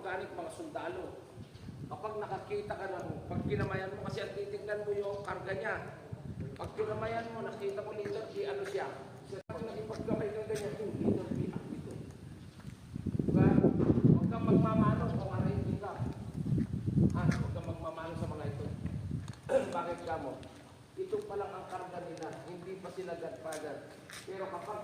organic, mga sundalo. Kapag nakakita ka ng, pag kinamayan mo, kasi ang titignan mo yung karga niya. Pag kinamayan mo, nakita mo leader B, ano siya? So, pag nakipagkamay ka ganyan, leader B, ito. Diba? Huwag kang magmamano kung ano yung ka. Huwag kang magmamano sa mga ito. Bakit ka mo? Ito pa lang ang karga nila, hindi pa sila godfather. Pero kapag